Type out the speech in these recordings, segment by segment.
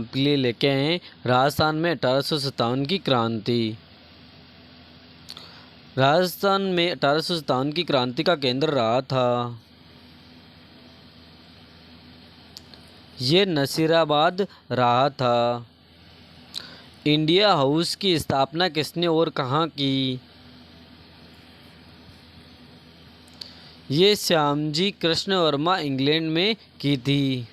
आपके लिए लेके आए हैं राजस्थान में 1857 की क्रांति। राजस्थान में 1857 की क्रांति का केंद्र रहा था ये नसीराबाद रहा था। इंडिया हाउस की स्थापना किसने और कहाँ की? ये श्यामजी कृष्ण वर्मा इंग्लैंड में की थी।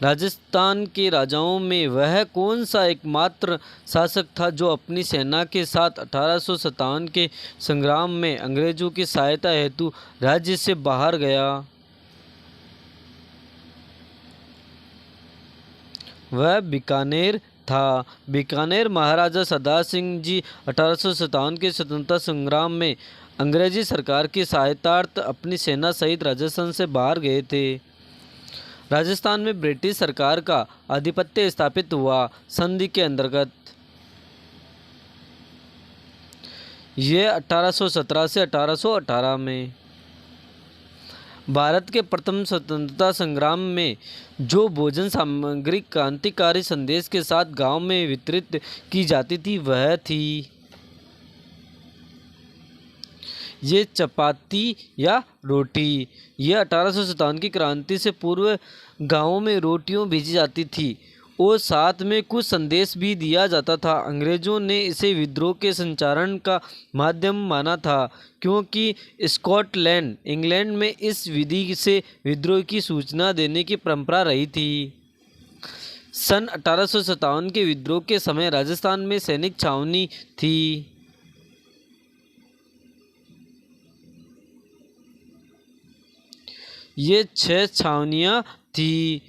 राजस्थान के राजाओं में वह कौन सा एकमात्र शासक था जो अपनी सेना के साथ 1857 के संग्राम में अंग्रेजों की सहायता हेतु राज्य से बाहर गया? वह बीकानेर था। बीकानेर महाराजा सरदार सिंह जी 1857 के स्वतंत्रता संग्राम में अंग्रेजी सरकार की सहायतार्थ अपनी सेना सहित राजस्थान से बाहर गए थे। राजस्थान में ब्रिटिश सरकार का आधिपत्य स्थापित हुआ संधि के अंतर्गत। यह 1817 से 1818 में। भारत के प्रथम स्वतंत्रता संग्राम में जो भोजन सामग्री क्रांतिकारी संदेश के साथ गांव में वितरित की जाती थी वह थी ये चपाती या रोटी। यह 1857 की क्रांति से पूर्व गांवों में रोटियां भेजी जाती थी और साथ में कुछ संदेश भी दिया जाता था। अंग्रेज़ों ने इसे विद्रोह के संचारण का माध्यम माना था क्योंकि स्कॉटलैंड इंग्लैंड में इस विधि से विद्रोह की सूचना देने की परंपरा रही थी। सन 1857 के विद्रोह के समय राजस्थान में सैनिक छावनी थी। ये 6 छावनियाँ थी।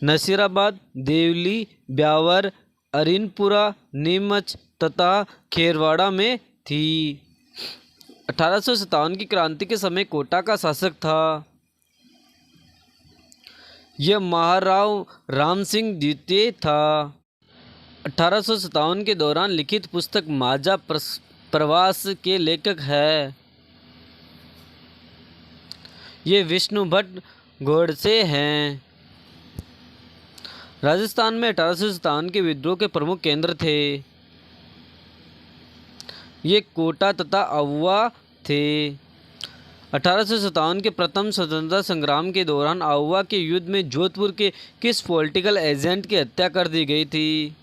नसीराबाद, देवली, ब्यावर, अरिनपुरा, नीमच तथा खेरवाड़ा में थी। 1857 की क्रांति के समय कोटा का शासक था यह महाराव राम सिंह द्वितीय था। 1857 के दौरान लिखित पुस्तक माझा प्रवास के लेखक है ये विष्णु भट्ट गोडसे हैं। राजस्थान में 1857 के विद्रोह के प्रमुख केंद्र थे ये कोटा तथा आहुआ थे। 1857 के प्रथम स्वतंत्रता संग्राम के दौरान आहुआ के युद्ध में जोधपुर के किस पॉलिटिकल एजेंट की हत्या कर दी गई थी?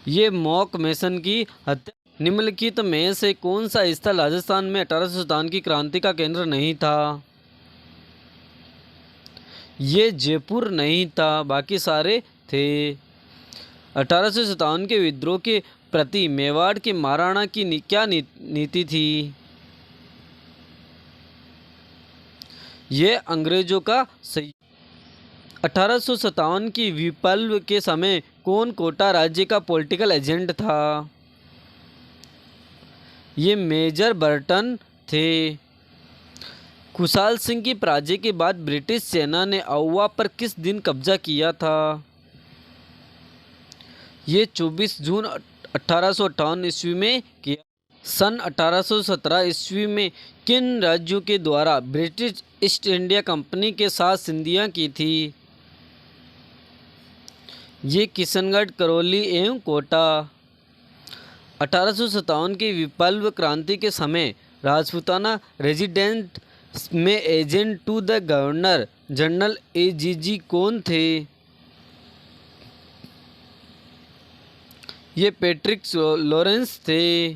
ये मॉक मेसन की हत्या। निम्नलिखित में से कौन सा स्थल राजस्थान में 1857 की क्रांति का केंद्र नहीं था? ये जयपुर नहीं था, बाकी सारे थे। 1857 के विद्रोह के प्रति मेवाड़ के महाराणा की क्या नीति थी? ये अंग्रेजों का सही। 1857 की विप्लव के समय कौन कोटा राज्य का पॉलिटिकल एजेंट था? ये मेजर बर्टन थे। खुशाल सिंह की पराजय के बाद ब्रिटिश सेना ने आहुआ पर किस दिन कब्जा किया था? ये 24 जून 1858 ईस्वी में किया। सन 1817 ईस्वी में किन राज्यों के द्वारा ब्रिटिश ईस्ट इंडिया कंपनी के साथ संधियां की थी? ये किशनगढ़, करौली एवं कोटा। 1857 की विप्लव क्रांति के समय राजपूताना रेजिडेंट में agent to the governor general AGG कौन थे? ये पैट्रिक लॉरेंस थे।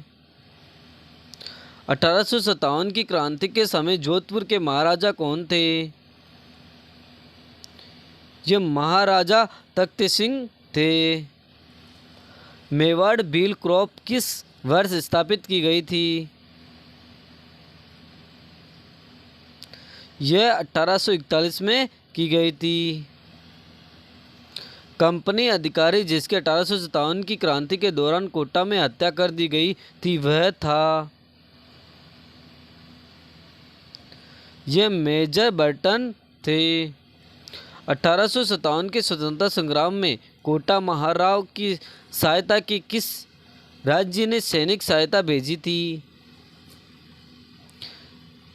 1857 की क्रांति के समय जोधपुर के महाराजा कौन थे? ये महाराजा तख्त सिंह थे। मेवाड़ बील क्रॉप किस वर्ष स्थापित की गई थी? यह 1841 में की गई थी। कंपनी अधिकारी जिसके 1857 की क्रांति के दौरान कोटा में हत्या कर दी गई थी वह था यह मेजर बर्टन थे। 1857 के स्वतंत्रता संग्राम में कोटा महाराव की सहायता की किस राज्य ने सैनिक सहायता भेजी थी?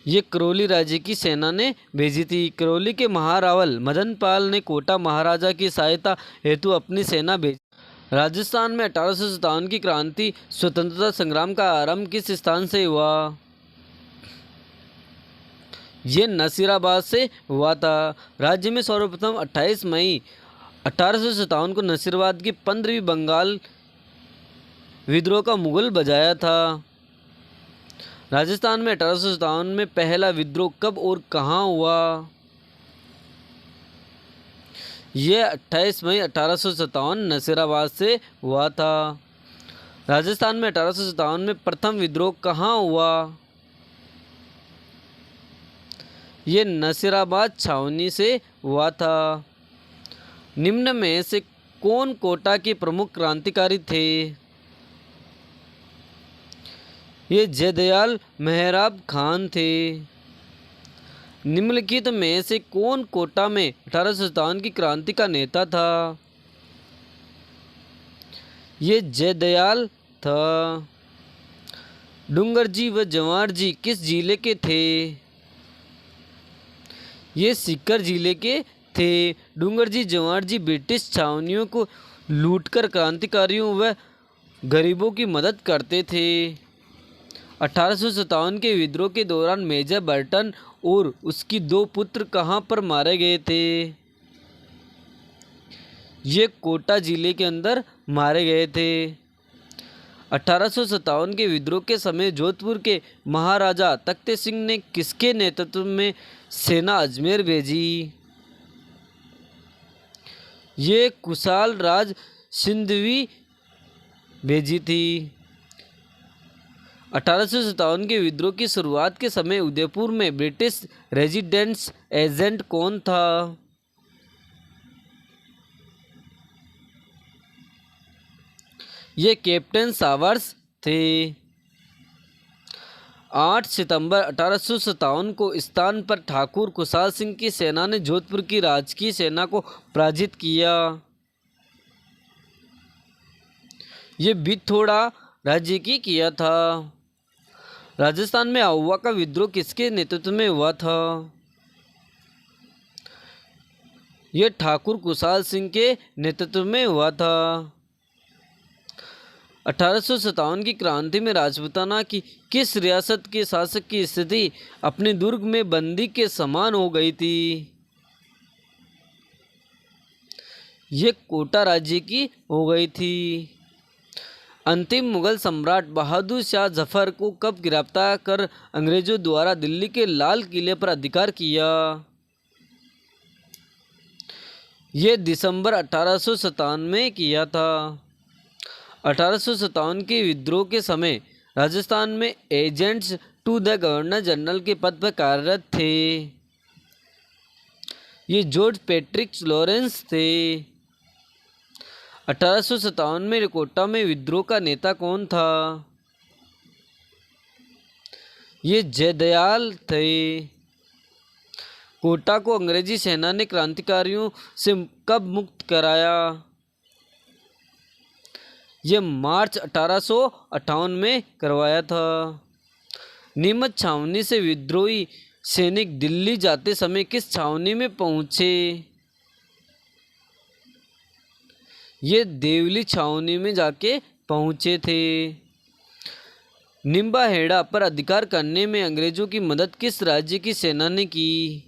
ये करौली राज्य की सेना ने भेजी थी। करौली के महारावल मदन पाल ने कोटा महाराजा की सहायता हेतु अपनी सेना भेजी। राजस्थान में 1857 की क्रांति स्वतंत्रता संग्राम का आरंभ किस स्थान से हुआ? ये नसीराबाद से हुआ था। राज्य में सर्वप्रथम 28 मई 1857 को नसीराबाद की 15वीं बंगाल विद्रोह का मुगल बजाया था। राजस्थान में 1857 में पहला विद्रोह कब और कहाँ हुआ? यह 28 मई 1857 नसीराबाद से हुआ था। राजस्थान में 1857 में प्रथम विद्रोह कहाँ हुआ? ये नसीराबाद छावनी से हुआ था। निम्न में से कौन कोटा के प्रमुख क्रांतिकारी थे? ये जयदयाल मेहराब खान थे। निम्नलिखित में से कौन कोटा में 1857 की क्रांति का नेता था? ये जयदयाल था। डूंगरजी व जवाहर जी किस जिले के थे? ये सीकर जिले के थे। डूंगरजी जवाहर जी ब्रिटिश छावनियों को लूटकर क्रांतिकारियों व गरीबों की मदद करते थे। 1857 के विद्रोह के दौरान मेजर बर्टन और उसकी 2 पुत्र कहाँ पर मारे गए थे? ये कोटा जिले के अंदर मारे गए थे। 1857 के विद्रोह के समय जोधपुर के महाराजा तख्त सिंह ने किसके नेतृत्व में सेना अजमेर भेजी? ये कुशाल राज सिंधवी भेजी थी। 1857 के विद्रोह की शुरुआत के समय उदयपुर में ब्रिटिश रेजिडेंस एजेंट कौन था? ये कैप्टन सावर्स थे। 8 सितंबर 1857 को इस स्थान पर ठाकुर कुशाल सिंह की सेना ने जोधपुर की राजकीय सेना को पराजित किया। ये बिथोड़ा राज्य की किया था। राजस्थान में आहुआ का विद्रोह किसके नेतृत्व में हुआ था? यह ठाकुर कुशाल सिंह के नेतृत्व में हुआ था। 1857 की क्रांति में राजपूताना की किस रियासत के शासक की स्थिति अपने दुर्ग में बंदी के समान हो गई थी? ये कोटा राज्य की हो गई थी। अंतिम मुगल सम्राट बहादुर शाह जफर को कब गिरफ्तार कर अंग्रेजों द्वारा दिल्ली के लाल किले पर अधिकार किया? ये दिसंबर 1857 में किया था। 1857 के विद्रोह के समय राजस्थान में agents to the governor general के पद पर कार्यरत थे। ये जॉर्ज पैट्रिक लॉरेंस थे। 1857 में कोटा में विद्रोह का नेता कौन था? ये जयदयाल थे। कोटा को अंग्रेजी सेना ने क्रांतिकारियों से कब मुक्त कराया? ये मार्च 1858 में करवाया था। नीमच छावनी से विद्रोही सैनिक दिल्ली जाते समय किस छावनी में पहुंचे? ये देवली छावनी में जाके पहुंचे थे। निम्बाहेड़ा पर अधिकार करने में अंग्रेजों की मदद किस राज्य की सेना ने की?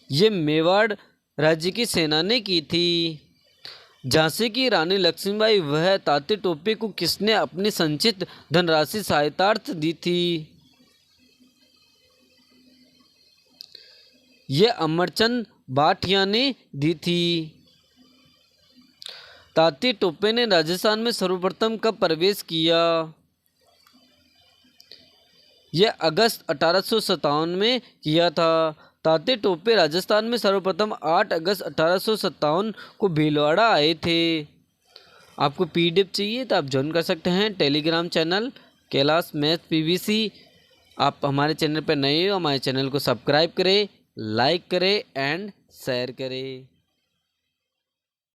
ये मेवाड़ राज्य की सेना ने की थी। झांसी की रानी लक्ष्मीबाई वह तात्या टोपे को किसने अपनी संचित धनराशि सहायतार्थ दी थी? ये अमरचंद भाटिया ने दी थी। तात्या टोपे ने राजस्थान में सर्वप्रथम कब प्रवेश किया? यह अगस्त 1857 में किया था। तात्या टोपे राजस्थान में सर्वप्रथम 8 अगस्त 1857 को भीलवाड़ा आए थे। आपको पीडीएफ चाहिए तो आप ज्वाइन कर सकते हैं Telegram channel Kailash math PVC. आप हमारे चैनल पर नए हो, हमारे चैनल को सब्सक्राइब करें, लाइक करें एंड शेयर करें।